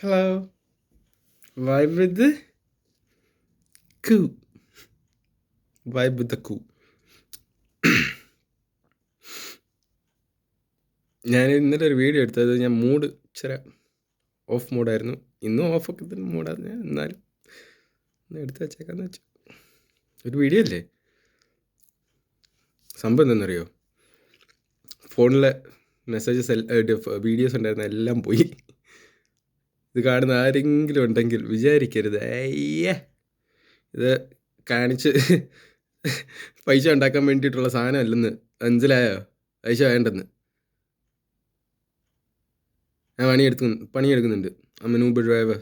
Hello. Vibe with the coup. Vibe with the coup. ഞാൻ ഇന്നലെ ഒരു വീഡിയോ എടുത്തത് ഞാൻ മൂഡ് ഇച്ചിരി ഓഫ് മൂഡായിരുന്നു. ഇന്നും ഓഫൊക്കെ തന്നെ മൂഡായിരുന്നു. എന്നാലും ഒന്ന് എടുത്ത് വെച്ചേക്കാന്ന് വെച്ചു. ഒരു വീഡിയോ അല്ലേ, സംഭവം എന്താണെന്നറിയോ? ഫോണിലെ മെസ്സേജസ് വീഡിയോസ് ഉണ്ടായിരുന്ന എല്ലാം പോയി. ഇത് കാണുന്ന ആരെങ്കിലും ഉണ്ടെങ്കിൽ വിചാരിക്കരുത് അയ്യേ ഇത് കാണിച്ച് പൈസ ഉണ്ടാക്കാൻ വേണ്ടിയിട്ടുള്ള സാധനം അല്ലെന്ന്. മനസ്സിലായോ? പൈസ വേണ്ടെന്ന്. ഞാൻ പണിയെടുക്കുന്നുണ്ട്. അമ്മ ഊബർ ഡ്രൈവർ.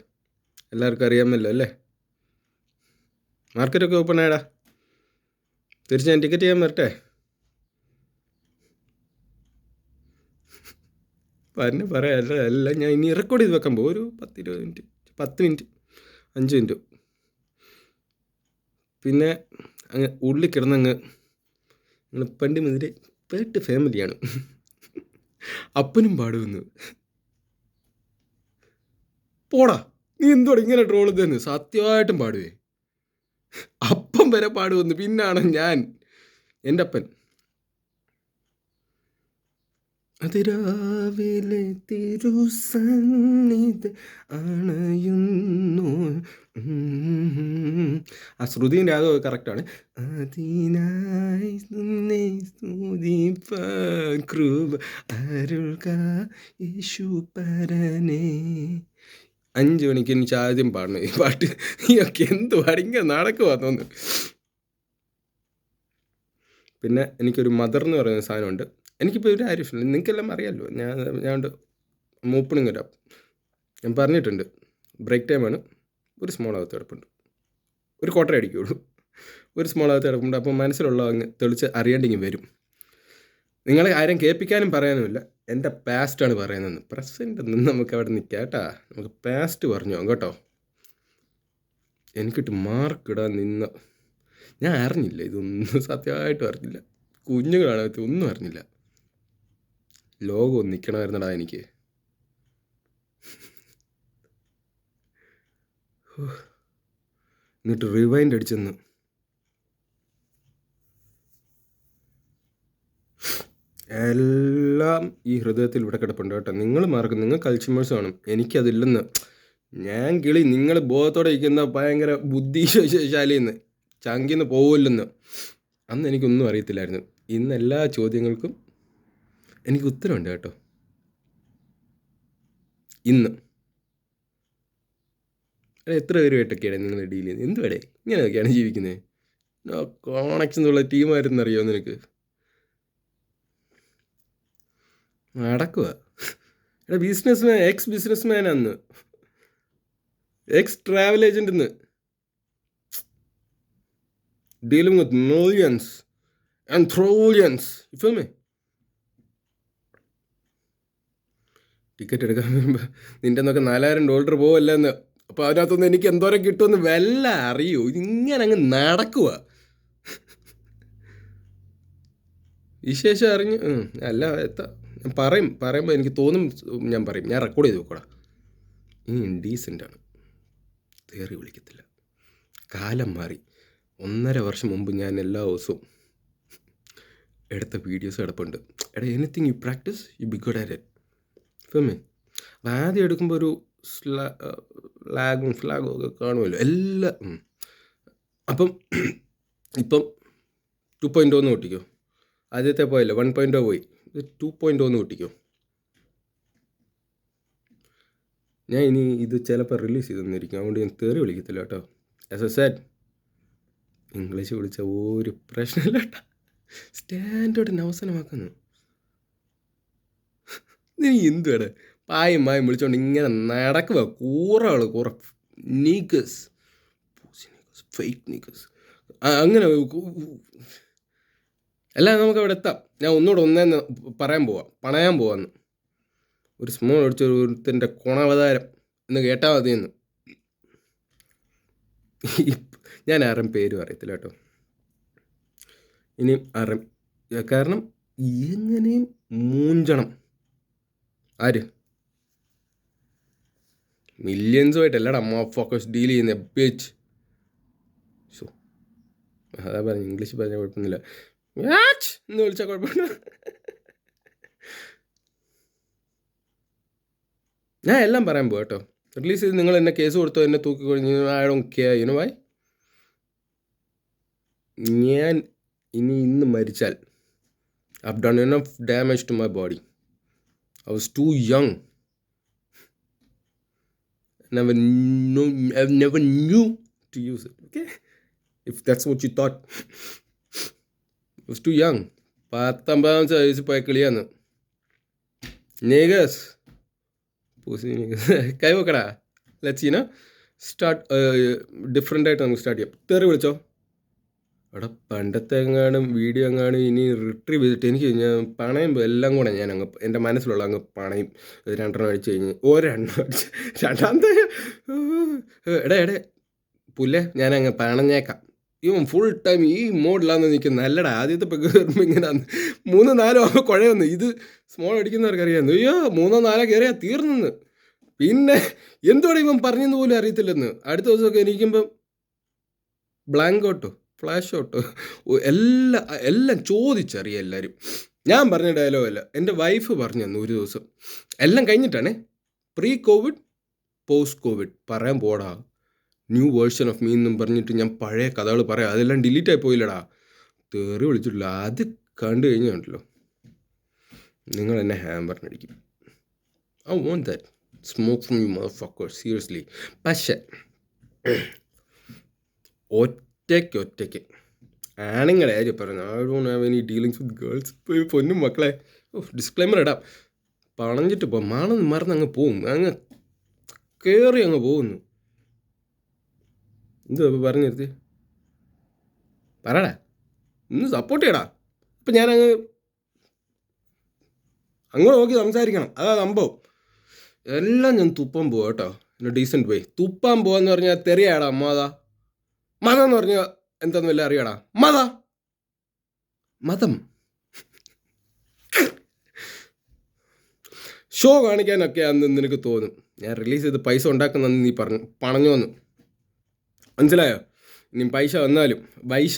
എല്ലാവർക്കും അറിയാമല്ലോ അല്ലേ? മാർക്കറ്റൊക്കെ ഓപ്പൺ ആയടാ. തിരിച്ച് ഞാൻ ടിക്കറ്റ് ചെയ്യാൻ വരട്ടെ? പറയാം. അല്ല ഞാൻ ഇനി റെക്കോർഡ് ചെയ്ത് വെക്കാൻ പോകും. ഒരു 10-20 മിനിറ്റ്, 10 മിനിറ്റ്, 5 മിനിറ്റ്. പിന്നെ അങ്ങ് ഉള്ളിൽ കിടന്നങ്ങ് നിങ്ങൾ പണ്ട് മുതലേ പേട്ട് ഫാമിലിയാണ്. അപ്പനും പാടുമെന്ന്. പോടാ, നീ എന്തോടെ ഇങ്ങനെ ട്രോൾ ചെയ്തെന്ന്? സത്യമായിട്ടും പാടുവേ. അപ്പം വരെ പാടുമെന്ന്. പിന്നാണ് ഞാൻ എൻ്റെ അപ്പൻ. അതിരാവിലെ തിരുസന്നിധി അണയുന്നു. ആ ശ്രുതിയും രാഗമൊക്കെ കറക്റ്റാണ്. അതിനായി നിന്നെ സ്തുതിപ്പാൻ കൃപ അരുൾക യേശുപരനേ. 5 മണിക്ക് എനിക്ക് ആദ്യം പാടണം ഈ പാട്ട്. നീയൊക്കെ എന്ത് പാടിങ്ങനെ നടക്കുവാ തോന്നുന്നു. പിന്നെ എനിക്കൊരു മദർ എന്ന് പറയുന്ന സാധനമുണ്ട്. എനിക്കിപ്പോൾ ഒരു ആവശ്യമില്ല, നിങ്ങൾക്കെല്ലാം അറിയാമല്ലോ. ഞാൻ ഓപ്പണിങ് വരാം. ഞാൻ പറഞ്ഞിട്ടുണ്ട്, ബ്രേക്ക് ടൈമാണ്. ഒരു സ്മോൾ അകത്ത് കിടപ്പുണ്ട്. ഒരു ക്വാർട്ടർ അടിക്കുകയുള്ളൂ. ഒരു സ്മോൾ അകത്ത് കിടപ്പുണ്ട്. അപ്പോൾ മനസ്സിലുള്ള അങ്ങ് തെളിച്ച് അറിയേണ്ടെങ്കിൽ വരും. നിങ്ങളെ ആരും കേൾപ്പിക്കാനും പറയാനുമില്ല. എൻ്റെ പാസ്റ്റാണ് പറയുന്നത്. പ്രസൻറ്റ് നിന്ന് നമുക്ക് അവിടെ നിൽക്കാം കേട്ടാ. നമുക്ക് പാസ്റ്റ് പറഞ്ഞു കേട്ടോ. എനിക്കിട്ട് മാർക്കിടാൻ നിന്ന് ഞാൻ അറിഞ്ഞില്ല. ഇതൊന്നും സത്യമായിട്ടും അറിഞ്ഞില്ല. കുഞ്ഞുങ്ങളാണ്, ഒന്നും അറിഞ്ഞില്ല. ലോകം നിൽക്കണമായിരുന്നടാ എനിക്ക്. എന്നിട്ട് റിവൈൻഡ് അടിച്ചെന്ന്. എല്ലാം ഈ ഹൃദയത്തിൽ ഇവിടെ കിടപ്പുണ്ട് കേട്ടോ. നിങ്ങൾ മാർക്കും, നിങ്ങൾ കൾച്ചമേഴ്സ് വേണം. എനിക്കതില്ലെന്ന്. ഞാൻ കിളി, നിങ്ങൾ ബോധത്തോടെ ഇരിക്കുന്ന ഭയങ്കര ബുദ്ധിശാലിന്ന് ചങ്കിന്ന് പോവില്ലെന്ന്. അന്ന് എനിക്കൊന്നും അറിയത്തില്ലായിരുന്നു. ഇന്ന് എല്ലാ ചോദ്യങ്ങൾക്കും എനിക്ക് ഉത്തരവുണ്ട് കേട്ടോ. ഇന്ന് എത്ര പേരുമായിട്ടൊക്കെയാണ് നിങ്ങൾ ഡീൽ ചെയ്യുന്നത്? എന്തുവേടേ ഇങ്ങനെയൊക്കെയാണ് ജീവിക്കുന്നത്? കോണക്ഷൻ എന്നുള്ള ടീമായിരുന്നു അറിയാമോ നിനക്ക്? നടക്കുക എടാ. എക്സ് ബിസിനസ് മാൻ അന്ന്, എക്സ് ട്രാവൽ ഏജന്റ് എന്ന്. Dealing with millions and trillions. You feel me? Ticket എടുക്കാൻ വരുമ്പോൾ നിൻ്റെ എന്നൊക്കെ $4000 പോവല്ലെന്ന്. അപ്പോൾ അതിനകത്തൊന്നും എനിക്ക് എന്തോരം കിട്ടുമെന്ന് വല്ല അറിയൂ? ഇങ്ങനെ അങ്ങ് നടക്കുക. വിശേഷം അറിഞ്ഞ് അല്ല ഞാൻ പറയുമ്പോൾ എനിക്ക് തോന്നും, ഞാൻ പറയും. ഞാൻ റെക്കോർഡ് ചെയ്ത് വെക്കൂടാ. ഇനി ഇൻഡീസൻ്റാണ്, തേറി വിളിക്കത്തില്ല. കാലം മാറി. 1.5 വർഷം മുമ്പ് ഞാൻ എല്ലാ ദിവസവും എടുത്ത വീഡിയോസ് കിടപ്പുണ്ട്. എടാ, anything you practice you be good at it. ഫിൽമേ അത് ആദ്യം എടുക്കുമ്പോൾ ഒരു ഫ്ലാഗും ഒക്കെ കാണുമല്ലോ എല്ലാം. അപ്പം ഇപ്പം 2.0 കൂട്ടിക്കോ. ആദ്യത്തെ പോയല്ലോ 1.0 പോയി. 2.0 കൂട്ടിക്കോ. ഞാൻ ഇനി ഇത് ചിലപ്പോൾ റിലീസ് ചെയ്ത് തന്നിരിക്കും. അതുകൊണ്ട് ഞാൻ തേറി വിളിക്കത്തില്ല കേട്ടോ. ആസ് എ സെഡ്, ഇംഗ്ലീഷ് വിളിച്ച ഒരു പ്രശ്നമില്ല കേട്ടോ. സ്റ്റാൻഡേർഡിന് അവസാനമാക്കുന്നു. നീ എന്തുവാടെ പായും വിളിച്ചോണ്ട് ഇങ്ങനെ നടക്കുക? കൂറ നീഗസ്, ഫേക്ക് നീഗസ്. അങ്ങനെ എല്ലാം നമുക്ക് അവിടെ എത്താം. ഞാൻ ഒന്നേന്ന് പണയാൻ പോവാന്ന്. ഒരു സ്മോൾ അടിച്ചൊരുത്തിൻ്റെ ഗുണാവതാരം എന്ന് കേട്ടാൽ മതിയെന്ന്. ഞാൻ ആരും പേരും അറിയത്തില്ല കേട്ടോ. ഇനിയും കാരണം എങ്ങനെയും മൂഞ്ചണം. ആര്? മില്യൻസുമായിട്ടല്ലടാ ഫോക്കസ് ഡീൽ ചെയ്യുന്ന ബിച്ച്. സോ അതാ പറഞ്ഞു, ഇംഗ്ലീഷ് പറഞ്ഞാൽ കുഴപ്പമൊന്നുമില്ല. എന്ന് വിളിച്ചാൽ കുഴപ്പമില്ല. ഞാൻ എല്ലാം പറയാൻ പോകാം കേട്ടോ. റിലീസ് ചെയ്ത് നിങ്ങൾ എന്നെ കേസ് കൊടുത്തോ, എന്നെ തൂക്കി കഴിഞ്ഞ് I don't care, you know why. ഞാൻ ഇന്ന് മരിച്ചാൽ I've done enough damage to my body. I was too young. I never knew to use it. Okay? If that's what you thought. I was too young. 19 വയസ്സ് പോയ കിളിയാന്ന്. Niggas. കൈ വെക്കടാ. Let's start different ആയിട്ട് നമുക്ക് start ചെയ്യാം. തെറി വിളിച്ചോ. അവിടെ പണ്ടത്തെ എങ്ങാനും വീഡിയോ എങ്ങാനും ഇനി റിട്രീവ് ചെയ്തിട്ട് എനിക്ക് ഞാൻ പണയുമ്പോൾ എല്ലാം കൂടെ ഞാൻ അങ്ങ് എൻ്റെ മനസ്സിലുള്ള അങ്ങ് പണയും. 2 എണ്ണം അടിച്ച് കഴിഞ്ഞ് ഒരെണ്ണം അടിച്ച് രണ്ടാമത്തെ എടേ പുല്ലേ ഞാനങ്ങ് പണഞ്ഞേക്കാം. ഇവൻ ഫുൾ ടൈം ഈ മോഡിലാന്ന് നിൽക്കുന്നത്. നല്ലടാ, ആദ്യത്തെ പെഗ് കയറുമ്പോൾ ഇങ്ങനെ 3-4 ആകുമ്പോൾ കുഴയൊന്ന്. ഇത് സ്മോൾ അടിക്കുന്നവർക്ക് അറിയാമെന്ന്. അയ്യോ 3-4 കയറിയാൽ തീർന്നെന്ന്. പിന്നെ എന്തുകൊണ്ട് ഇവൻ പറഞ്ഞെന്ന് പോലും അറിയത്തില്ലെന്ന്. അടുത്ത ദിവസമൊക്കെ എനിക്കുമ്പം ബ്ലാങ്ക് ഔട്ടോ ഫ്ലാഷ് ഔട്ടോ എല്ലാം ചോദിച്ചറിയാം എല്ലാവരും. ഞാൻ പറഞ്ഞ ഡയലോഗല്ല, എൻ്റെ വൈഫ് പറഞ്ഞു തന്നു ഒരു ദിവസം. എല്ലാം കഴിഞ്ഞിട്ടാണേ, പ്രീ കോവിഡ് പോസ്റ്റ് കോവിഡ് പറയാൻ പോടാ, ന്യൂ വേർഷൻ ഓഫ് മീ എന്നും പറഞ്ഞിട്ട് ഞാൻ പഴയ കഥകൾ പറയാം. അതെല്ലാം ഡിലീറ്റ് ആയി പോയില്ലടാ, തെറി വിളിച്ചിട്ടില്ല. അത് കണ്ടു കഴിഞ്ഞുണ്ടല്ലോ നിങ്ങൾ എന്നെ ഹാമ്പറിനടിക്കും. I want that smoke from you motherfucker, seriously. പക്ഷേ ഒറ്റയ്ക്ക് ആണുങ്ങളെ ആര് പറഞ്ഞു, I don't have any dealings with girls. ഇപ്പോൾ പൊന്നും മക്കളെ, ഡിസ്ക്ലൈമർ ഇടാം. പണഞ്ഞിട്ട് പോകും, മറന്ന് അങ്ങ് പോവും, അങ്ങ് കയറി അങ്ങ് പോകുന്നു. എന്തുവാ ഇപ്പോൾ പറഞ്ഞു നിർത്തി? പറയടാ, ഒന്ന് സപ്പോർട്ട് ചെയ്യടാ. ഇപ്പം ഞാനങ്ങ് അങ്ങോട്ട് നോക്കി സംസാരിക്കണം, അതാ സംഭവം. എല്ലാം ഞാൻ തുപ്പാൻ പോവാ കേട്ടോ, ഡീസൻറ്റ് വേ. തുപ്പാൻ പോവാന്ന് പറഞ്ഞാൽ തെറിയാടാ മതം എന്ന് പറഞ്ഞാൽ എന്താന്ന് വല്ല അറിയാടാ. മതം ഷോ കാണിക്കാനൊക്കെ അന്ന് നിനക്ക് തോന്നും. ഞാൻ റിലീസ് ചെയ്ത് പൈസ ഉണ്ടാക്കുന്നെന്ന് നീ പണഞ്ഞു വന്നു, മനസ്സിലായോ? ഇനി പൈസ വന്നാലും വൈശ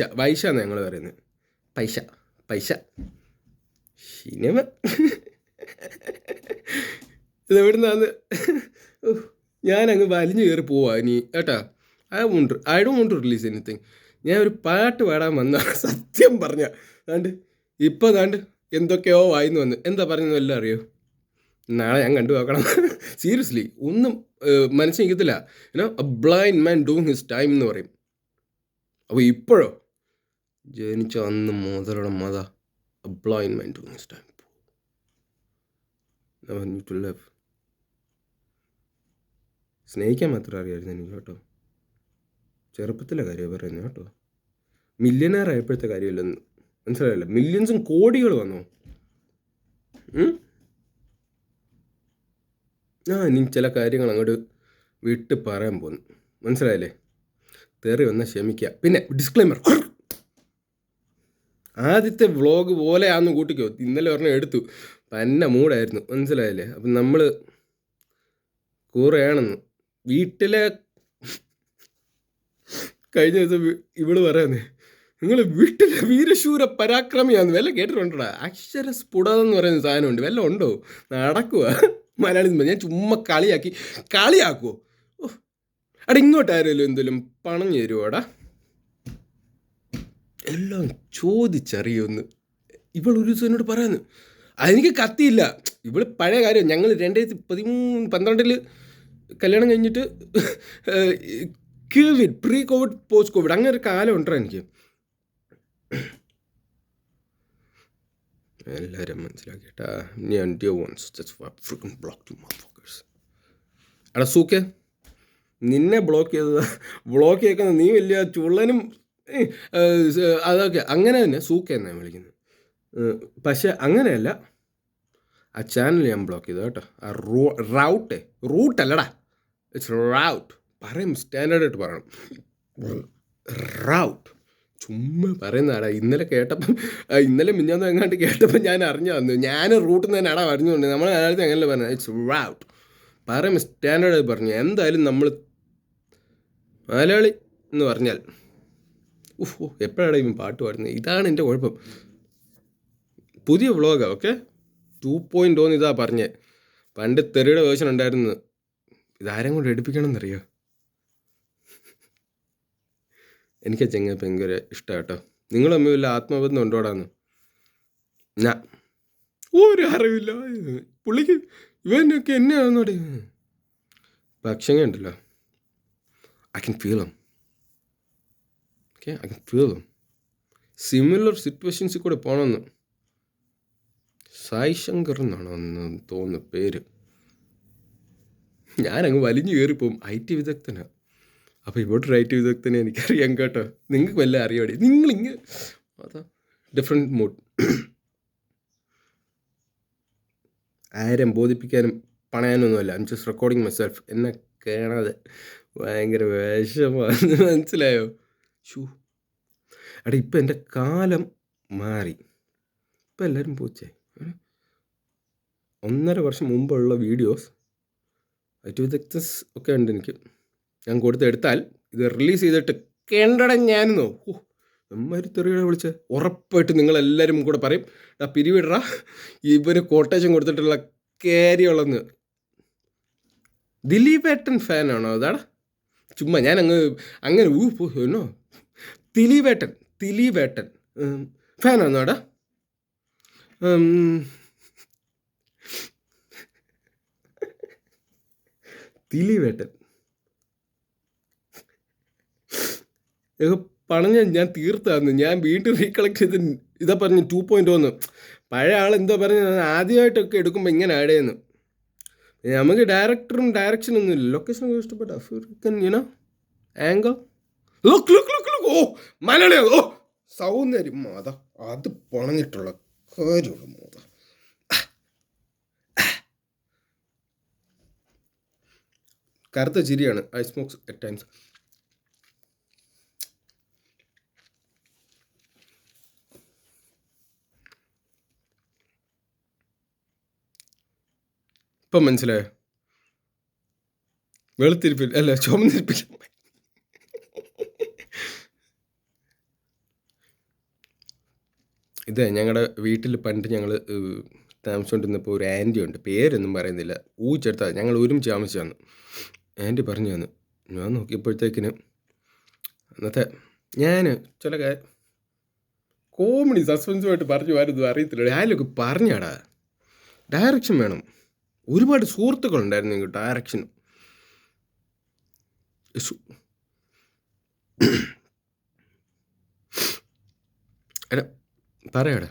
എന്നാണ് ഞങ്ങൾ പറയുന്നത്. പൈസ സിനിമ ഇതെവിടുന്നാന്ന് ഞാനങ്ങ് വലിഞ്ഞു കയറി പോവാ ഇനി കേട്ടാ. I don't want to release anything. ഞാൻ ഒരു പാട്ട് പാടാൻ വന്ന സത്യം പറഞ്ഞ ഇപ്പം എന്തൊക്കെയോ വായിന്ന് വന്ന്. എന്താ പറഞ്ഞെന്ന് വല്ലതും അറിയോ? നാളെ ഞാൻ കണ്ടു നോക്കണം. സീരിയസ്ലി ഒന്നും മനസ്സിൽ നിൽക്കത്തില്ല. A blind man doing his time എന്ന് പറയും. അപ്പോൾ ഇപ്പോഴോ ജനിച്ച അന്ന് മുതലുള്ള a blind man doing his time. To love. സ്നേഹിക്കാൻ മാത്രം അറിയാമായിരുന്നു എനിക്ക് കേട്ടോ. ചെറുപ്പത്തിലെ കാര്യം പറയുന്നത് കേട്ടോ. മില്യനയർ ആയപ്പോഴത്തെ കാര്യമില്ലെന്ന് മനസ്സിലായില്ല. മില്യൻസും കോടികൾ വന്നോ. ഇനി ചില കാര്യങ്ങൾ അങ്ങോട്ട് വിട്ട് പറയാൻ പോകുന്നു, മനസ്സിലായില്ലേ? തെറി വന്നാൽ ക്ഷമിക്കുക. പിന്നെ ഡിസ്ക്ലൈമർ, ആദ്യത്തെ വ്ളോഗ് പോലെയാണെന്ന് കൂട്ടിക്കോ. ഇന്നലെ ഒരെണ്ണം എടുത്തു, പന്ന മൂടായിരുന്നു, മനസ്സിലായില്ലേ? അപ്പം നമ്മൾ കൂറയാണെന്ന് വീട്ടിലെ കഴിഞ്ഞ ദിവസം ഇവള് പറയുന്നേ, നിങ്ങൾ വീട്ടിലെ വീരശൂര പരാക്രമിയാന്ന് വല്ല കേട്ടിട്ടുണ്ടോടാ? അക്ഷരസ്ഫുടത എന്ന് പറയുന്ന സാധനമുണ്ട്, വല്ല ഉണ്ടോ? നടക്കുക മലയാളി. ഞാൻ ചുമ്മാ കളിയാക്കുമോ? അവിടെ ഇങ്ങോട്ടായാലും എന്തെങ്കിലും പണം തരുമോടാ? എല്ലാം ചോദിച്ചറിയുമെന്ന് ഇവൾ ഒരു ദിവസം എന്നോട് പറയാന്ന്. അതെനിക്ക് കത്തിയില്ല. ഇവള് പഴയ കാര്യം, ഞങ്ങൾ 2012 കല്യാണം കഴിഞ്ഞിട്ട് Covid, pre Covid post Covid, അങ്ങനെ ഒരു കാലം ഉണ്ടോ എനിക്ക്. എല്ലാവരും മനസ്സിലാക്കിയിട്ടാ. എടാ സൂക്കെ, നിന്നെ ബ്ലോക്ക് ചെയ്തേക്കുന്ന നീ വലിയ ചുള്ളനും അതൊക്കെ അങ്ങനെ തന്നെ സൂക്കെ എന്നാണ് വിളിക്കുന്നത്. പക്ഷെ അങ്ങനെയല്ല, ആ ചാനൽ ഞാൻ ബ്ലോക്ക് ചെയ്തു കേട്ടോ. ആ റൂട്ടല്ലടാ, ഇറ്റ്സ് റൗട്ട്. പറയും സ്റ്റാൻഡേർഡായിട്ട് പറയണം. റൗട്ട് ചുമ്മാ പറയുന്നതാടാ. ഇന്നലെ മിഞ്ഞാന്ന് എങ്ങാണ്ട് കേട്ടപ്പോൾ ഞാൻ അറിഞ്ഞു വന്നു. ഞാൻ റൂട്ടിൽ നിന്ന് തന്നെയാടാ പറഞ്ഞുകൊണ്ട് നമ്മളെ മലയാളത്തിൽ അങ്ങനെയല്ലേ പറഞ്ഞത്. ഇറ്റ്സ് റൗട്ട്. പറയുമ്പോൾ സ്റ്റാൻഡേർഡായി പറഞ്ഞു. എന്തായാലും നമ്മൾ മലയാളി എന്ന് പറഞ്ഞാൽ എപ്പോഴാണ് ഇവൻ പാട്ട് പാടുന്നത്? ഇതാണ് എൻ്റെ കുഴപ്പം. പുതിയ വ്ളോഗാണ്, ഓക്കെ. 2.0 ഇതാ പറഞ്ഞേ. പണ്ട് തെറിയുടെ വേർഷൻ ഉണ്ടായിരുന്നു. ഇതാരും കൊണ്ട് എടുപ്പിക്കണം എന്നറിയോ? എനിക്ക് ചെങ്ങ ഭയങ്കര ഇഷ്ടമാണ് കേട്ടോ. നിങ്ങൾ തമ്മിൽ വല്ല ആത്മബന്ധം ഉണ്ടോടാന്ന്? ഞാൻ ഒരു അറിവില്ല പുള്ളിക്ക്. ഇവനൊക്കെ എന്നെയാണെന്നോടെ. പക്ഷേ ഉണ്ടല്ലോ, I can feel him. Okay, I can feel him. Similar സിറ്റുവേഷൻസിൽ കൂടെ പോകണമെന്ന്. സായി ശങ്കർ എന്നാണോ എന്ന് തോന്നുന്ന പേര്. ഞാനങ്ങ് വലിഞ്ഞു കയറിപ്പോവും. IT വിദഗ്ധനാണ്. അപ്പോൾ ഇവിടൊരു IT വിദഗ്ധനെ എനിക്കറിയാം കേട്ടോ. നിങ്ങൾക്ക് വല്ല അറിയാടി? നിങ്ങളിങ്ങ് അതാ ഡിഫറെൻറ്റ് മൂഡ്. ആരും ബോധിപ്പിക്കാനും പണയാനൊന്നുമല്ല. I'm just recording myself. എന്നെ കാണാതെ ഭയങ്കര വിഷമമാണ്, മനസ്സിലായോ? എടാ ഇപ്പം എൻ്റെ കാലം മാറി. ഇപ്പം എല്ലാവരും പോച്ചേ. 1.5 വർഷം മുമ്പുള്ള വീഡിയോസ് IT വിദഗ്ധസ് ഒക്കെ ഉണ്ട് എനിക്ക്. ഞാൻ കൊടുത്തെടുത്താൽ ഇത് റിലീസ് ചെയ്തിട്ട് കേണ്ടടം ഞാനെന്നോ എമ്മാരി തെറിയുടെ വിളിച്ച് ഉറപ്പായിട്ട് നിങ്ങളെല്ലാവരും കൂടെ പറയും, പിരിവിടറാ ഇവർ കോട്ടേഷൻ കൊടുത്തിട്ടുള്ള കാര്യമുള്ളെന്ന്. ദിലീപേട്ടൻ ഫാനാണോ അതാടാ? ചുമ്മാ ഞാൻ അങ്ങനെ എന്നോ ദിലീപേട്ടൻ ഫാനാണോ അടാ? ദിലീപേട്ടൻ പണം ഞാൻ തീർത്താന്ന്. ഞാൻ വീണ്ടും റീകളക്ട് ചെയ്ത് ഇതാ പറഞ്ഞു 2.0. പഴയ ആളെന്തോ പറഞ്ഞ് ആദ്യമായിട്ടൊക്കെ എടുക്കുമ്പോൾ ഇങ്ങനെ ആഡ് ചെയ്യുന്നു. നമുക്ക് ഡയറക്ടറും ഡയറക്ഷനൊന്നും ഇല്ല. ലൊക്കേഷനൊക്കെ ഇഷ്ടപ്പെട്ട അഫ്രിക്കൻ ആംഗിൾ. ഓ മലയാളിയാ. ഓ സൗന്ദര്യം മാത അത് പണഞ്ഞിട്ടുള്ള കാര്യമുള്ള മാത. കറുത്ത ചിരിയാണ്. I smokes at times. ഇപ്പം മനസ്സിലായോ? വെളുത്തിരിപ്പില്ല, അല്ല ചുമന്നിരിപ്പില്ല. ഇതേ ഞങ്ങളുടെ വീട്ടിൽ പണ്ട് ഞങ്ങൾ താമസിച്ചുകൊണ്ടിരുന്നപ്പോൾ ഒരു ആൻറ്റി ഉണ്ട്, പേരൊന്നും പറയുന്നില്ല. ഊച്ചെടുത്താൽ ഞങ്ങൾ ഒരുമിച്ച് താമസിച്ചാന്ന് ആൻറ്റി പറഞ്ഞു തന്നു. ഞാൻ നോക്കിയപ്പോഴത്തേക്കിന് അന്നത്തെ ഞാൻ ചില കോമഡി സസ്പെൻസുമായിട്ട് പറഞ്ഞു ആരും അറിയത്തില്ല. ആരിലൊക്കെ പറഞ്ഞാടാ ഡയറക്ഷൻ വേണം. ഒരുപാട് സുഹൃത്തുക്കളുണ്ടായിരുന്നു എനിക്ക് ഡയറക്ഷൻ. എടാ പറയാടാ,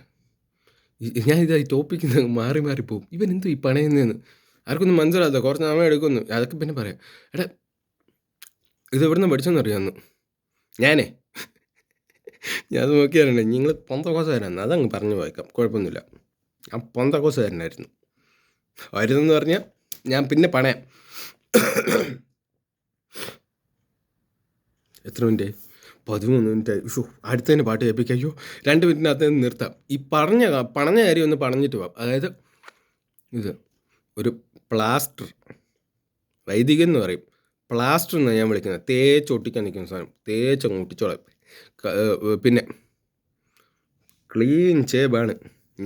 ഞാൻ ഇതായി ടോപ്പിക്ക് മാറിപ്പോവും. ഇവൻ എന്തോ ഈ പണയുന്നതെന്ന് ആർക്കൊന്നും മനസ്സിലാകാത്ത കുറച്ച് നാമം എടുക്കുന്നു. അതൊക്കെ പിന്നെ പറയാം. എടാ ഇത് എവിടെ നിന്ന് പഠിച്ചെന്ന് അറിയാമെന്ന്. ഞാൻ നോക്കിയാലുണ്ട് നിങ്ങൾ പൊന്തക്കോസുകാരാണ്. അതങ്ങ് പറഞ്ഞു പോയേക്കാം, കുഴപ്പമൊന്നുമില്ല. ഞാൻ പൊന്തക്കോസുകാരനായിരുന്നു. വരുന്നെന്ന് പറഞ്ഞാൽ ഞാൻ പിന്നെ പണയാം. എത്ര മിനിറ്റ്? 13 മിനിറ്റ്. അടുത്തതിന് പാട്ട് കേൾപ്പിക്കോ? 2 മിനിറ്റിനകത്ത് നിർത്താം. ഈ പണഞ്ഞ കാര്യം ഒന്ന് പറഞ്ഞിട്ട് പോവാം. അതായത് ഇത് ഒരു പ്ലാസ്റ്റർ, വൈദികൻ എന്ന് പറയും. പ്ലാസ്റ്റർ എന്നാണ് ഞാൻ വിളിക്കുന്നത്. തേച്ചൊട്ടിക്കാൻ നിൽക്കുന്ന സാധനം. തേച്ചങ്ങ് ഒട്ടിച്ചോളാം. പിന്നെ ക്ലീൻ ഷേവാണ്.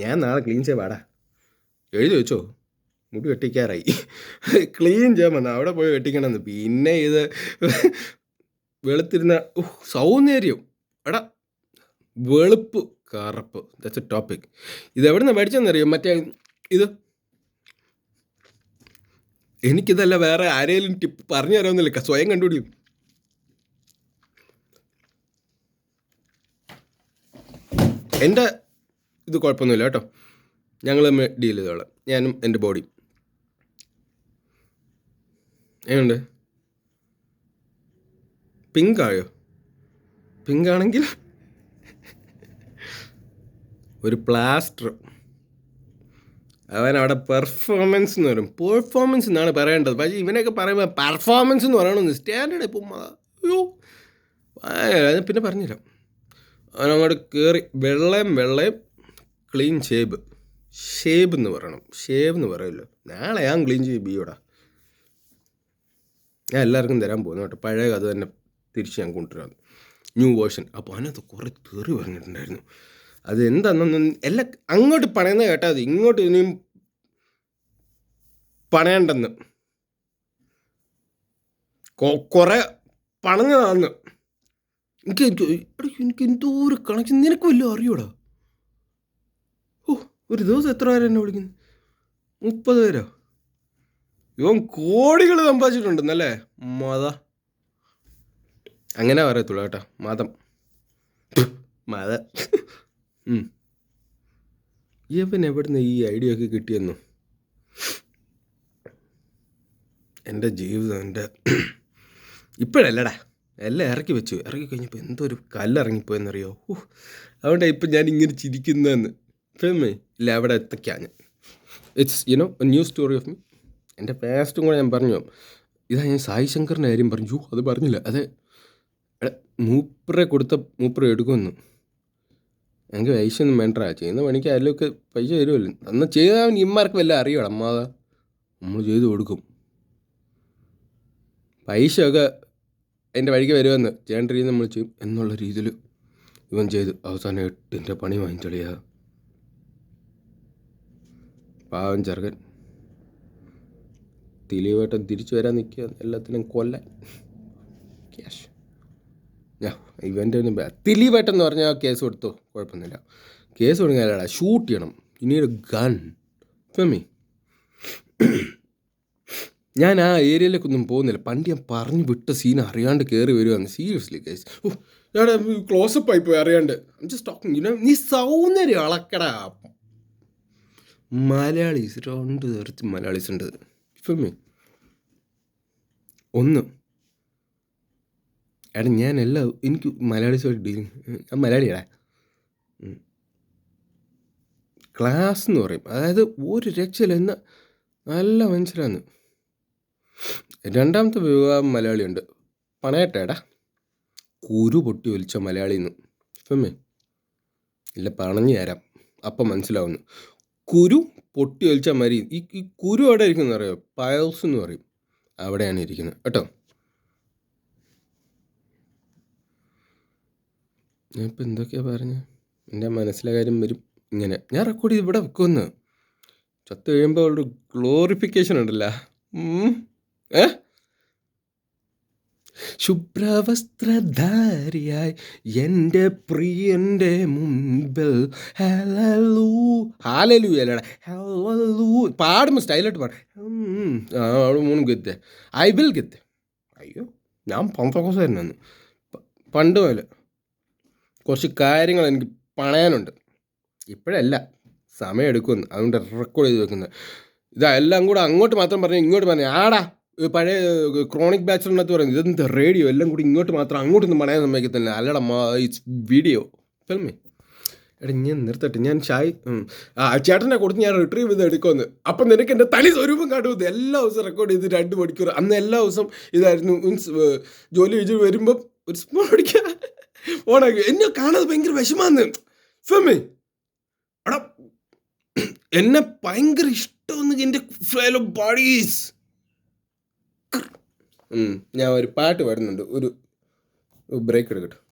ഞാൻ നാളെ ക്ലീൻ ഷേവാടാ, എഴുതി വെച്ചോ. മുടി വെട്ടിക്കാറായി. ക്ലീൻ ചെയ്യാൻ അവിടെ പോയി വെട്ടിക്കണമെന്ന്. പിന്നെ ഇത് വെളുത്തിരുന്ന സൗന്ദര്യം. എടാ വെളുപ്പ് കറുപ്പ്, ദാറ്റ്സ് എ ടോപ്പിക്. ഇതെവിടെ നിന്ന് മേടിച്ചെന്നറിയോ? മറ്റേ ഇത് എനിക്കിതല്ല, വേറെ ആരെങ്കിലും ടിപ്പ് പറഞ്ഞു തരാമെന്നില്ല, സ്വയം കണ്ടുപിടിക്കും. എൻ്റെ ഇത് കുഴപ്പമൊന്നുമില്ല കേട്ടോ. ഞങ്ങൾ ഡീൽ ചെയ്തോളാം, ഞാനും എൻ്റെ ബോഡി. എങ്ങനെയുണ്ട്? പിങ്കായോ? പിങ്കാണെങ്കിൽ ഒരു പ്ലാസ്റ്റർ. അവൻ അവിടെ പെർഫോമൻസ് എന്ന് പറയും. പെർഫോമൻസ് എന്നാണ് പറയേണ്ടത്. പക്ഷേ ഇവനൊക്കെ പറയുമ്പോൾ പെർഫോമൻസ് എന്ന് പറയണമെന്ന് സ്റ്റാൻഡേർഡ്. ഇപ്പം അയ്യോ അത് പിന്നെ പറഞ്ഞില്ല. അവനങ്ങോട്ട് കയറി വെള്ളയും ക്ലീൻ ഷേബ് എന്ന് പറയണം. ഷേബ് എന്ന് പറയല്ലോ. നാളെ ഞാൻ ക്ലീൻ ചെയ്യും ബിയോടാ. ഞാൻ എല്ലാവർക്കും തരാൻ പോകുന്നു കേട്ടോ. പഴയ കഥ തന്നെ തിരിച്ച് ഞാൻ കൊണ്ടുവരാം, ന്യൂ വേർഷൻ. അപ്പോൾ അതിനകത്ത് കുറേ തെറി പറഞ്ഞിട്ടുണ്ടായിരുന്നു. അത് എന്താണെന്നൊന്നും എല്ലാം അങ്ങോട്ട് പണയുന്നത് കേട്ടാൽ മതി, ഇങ്ങോട്ട് ഇനിയും പണയണ്ടെന്ന് കുറേ പണഞ്ഞതാന്ന്. എനിക്ക് എന്തോ ഒരു കണക്ഷൻ, നിനക്ക് വല്ലതും അറിയൂടാ? ഓ, ഒരു ദിവസം എത്ര പേര് എന്നെ വിളിക്കുന്നു? 30 പേരോ? ഇവൻ കോടികൾ സമ്പാദിച്ചിട്ടുണ്ടെന്നല്ലേ? മത അങ്ങനെ പറയത്തുള്ളൂ കേട്ടോ, മതം മത. ഇവൻ എവിടുന്ന് ഈ ഐഡിയ ഒക്കെ കിട്ടിയെന്നു? എൻ്റെ ജീവിതം എൻ്റെ ഇപ്പോഴല്ലടാ, എല്ലാം ഇറക്കി വെച്ചു. ഇറക്കി കഴിഞ്ഞപ്പോൾ എന്തോ ഒരു കല്ലിറങ്ങിപ്പോയെന്നറിയോ? അതുകൊണ്ടാണ് ഇപ്പം ഞാൻ ഇങ്ങനെ ചിരിക്കുന്നതെന്ന്. ഫിലിമേ ഇല്ല, അവിടെ എത്തിക്കാണ്. It's a new story of me. എൻ്റെ പാസ്റ്റും കൂടെ ഞാൻ പറഞ്ഞു. ഇതാ ഞാൻ സായി ശങ്കറിൻ്റെ കാര്യം പറഞ്ഞു, അത് പറഞ്ഞില്ല. അതെ, മൂപ്പറെ കൊടുത്ത മൂപ്പറെ എടുക്കുമെന്ന്. എനിക്ക് പൈസയൊന്നും വേണ്ട, ചെയ്യുന്ന പണിക്ക് അതിലൊക്കെ പൈസ തരുമല്ലോ. അന്ന് ചെയ്താൽ ഇമ്മാർക്ക് വല്ല അറിയണം, അമ്മാതെ നമ്മൾ ചെയ്ത് കൊടുക്കും. പൈസയൊക്കെ എൻ്റെ വഴിക്ക് വരുമെന്ന് ചെയ്യേണ്ട രീതി നമ്മൾ ചെയ്യും എന്നുള്ള രീതിയിൽ ഇവൻ ചെയ്തു. അവസാനം 8ൻ്റെ പണി വാങ്ങിച്ചളിയാ പാവൻ ചെറുക്കൻ. ദിലീപേട്ടൻ തിരിച്ചു വരാൻ നിൽക്കുക, എല്ലാത്തിനും കൊല്ലാൻ ക്യാഷ്. ഇവൻ്റെ ഒന്നും ദിലീപേട്ടൻ എന്ന് പറഞ്ഞാൽ കേസ് കൊടുത്തോ, കുഴപ്പമൊന്നുമില്ല. കേസ് കൊടുക്കാനല്ല, ഷൂട്ട് ചെയ്യണം. ഇനി ഒരു ഗൺ ഫെമി. ഞാൻ ആ ഏരിയയിലേക്കൊന്നും പോകുന്നില്ല. പണ്ട് ഞാൻ പറഞ്ഞു വിട്ട സീൻ അറിയാണ്ട് കയറി വരുവാന്ന്. സീരിയസ്ലി ഗൈസ്, ഞാൻ ക്ലോസപ്പ് ആയിപ്പോയി അറിയാണ്ട്. Just talking. നീ സൗന്ദര്യം അളക്കടാ. മലയാളീസ് 2 തരത്തിൽ മലയാളീസ് ഉണ്ട് ഫിൽമി. ഒന്ന്, എടാ ഞാൻ എനിക്ക് മലയാളീസുമായിട്ട് ഡീലിങ്, ഞാൻ മലയാളിയാടാ. ക്ലാസ് എന്ന് പറയും, അതായത് ഒരു രക്ഷയില്ല എന്ന നല്ല മനുഷ്യരാണ്. രണ്ടാമത്തെ വിഭാഗം മലയാളിയുണ്ട്, പണയട്ടേടാ, കുരു പൊട്ടി ഒലിച്ച മലയാളിന്ന്. ഫിൽമേ ഇല്ല, പണഞ്ഞു തരാം, അപ്പം മനസ്സിലാവുന്നു. കുരു പൊട്ടി ഒലിച്ച മരി. ഈ കുരു എവിടെ ഇരിക്കുന്നത് അറിയോ? പയൽസ് എന്ന് പറയും, അവിടെയാണ് ഇരിക്കുന്നത് കേട്ടോ. ഞാൻ ഇപ്പം എന്തൊക്കെയാണ് പറഞ്ഞത്? എൻ്റെ മനസ്സിലെ കാര്യം വരും ഇങ്ങനെ. ഞാൻ റെക്കോർഡ് ചെയ്ത് ഇവിടെ വെക്കുമെന്ന്. ചത്ത് കഴിയുമ്പോൾ ഒരു ഗ്ലോറിഫിക്കേഷൻ ഉണ്ടല്ലോ. ശുഭ്രവസ്ത്രധാരിയായി എൻ്റെ പ്രിയൻ്റെ മുൻപിൽ ഹാലലൂയല്ലടാ, പാടുമ്പോൾ സ്റ്റൈലായിട്ട് പാടും. മൂന്നും ഗെത്ത്, ഐ വിൽ ഗെത്ത്. അയ്യോ, ഞാൻ പന്തക്കോസായിരുന്നു പണ്ട് പോലെ. കുറച്ച് കാര്യങ്ങൾ എനിക്ക് പണയാനുണ്ട്. ഇപ്പോഴല്ല, സമയം എടുക്കുമെന്ന്, അതുകൊണ്ട് റെക്കോർഡ് ചെയ്ത് വെക്കുന്നത്. ഇതെല്ലാം കൂടെ അങ്ങോട്ട് മാത്രം പറഞ്ഞു, ഇങ്ങോട്ട് പറഞ്ഞു. ആടാ പഴയ ക്രോണിക് ബാച്ചിലിനകത്ത് പറയുന്നത് ഇതെന്താ റേഡിയോ, എല്ലാം കൂടി ഇങ്ങോട്ട് മാത്രം, അങ്ങോട്ടൊന്നും പണയാൻ സമ്മതിക്കത്തില്ല. അല്ലടാ, ഇറ്റ്സ് വീഡിയോ ഫിൽമേ. എടാ ഞാൻ നിർത്തട്ടെ, ഞാൻ ചേട്ടനെ കൊടുത്ത് ഞാൻ റിട്രീവ് ചെയ്ത് എടുക്കുമെന്ന്. അപ്പം നിനക്ക് എൻ്റെ തനി സ്വരൂപം കാട്ടുമെന്ന്. എല്ലാ ദിവസവും റെക്കോർഡ് ചെയ്ത് 2 മണിക്കൂർ. അന്ന് എല്ലാ ദിവസം ഇതായിരുന്നു. മീൻസ് ജോലി കഴിച്ച് വരുമ്പം ഒരു സ്പൂൺ അടിക്കുക, ഓണാക്കി. എന്നെ കാണാതെ ഭയങ്കര വിഷമാന്ന് ഫെമി. എടാ എന്നെ ഭയങ്കര ഇഷ്ടമെന്ന് എൻ്റെ ഫെലോ ബഡീസ്. ഞാൻ ഒരു പാട്ട് പാടുന്നുണ്ട്, ഒരു ബ്രേക്ക് എടുക്കട്ടെ.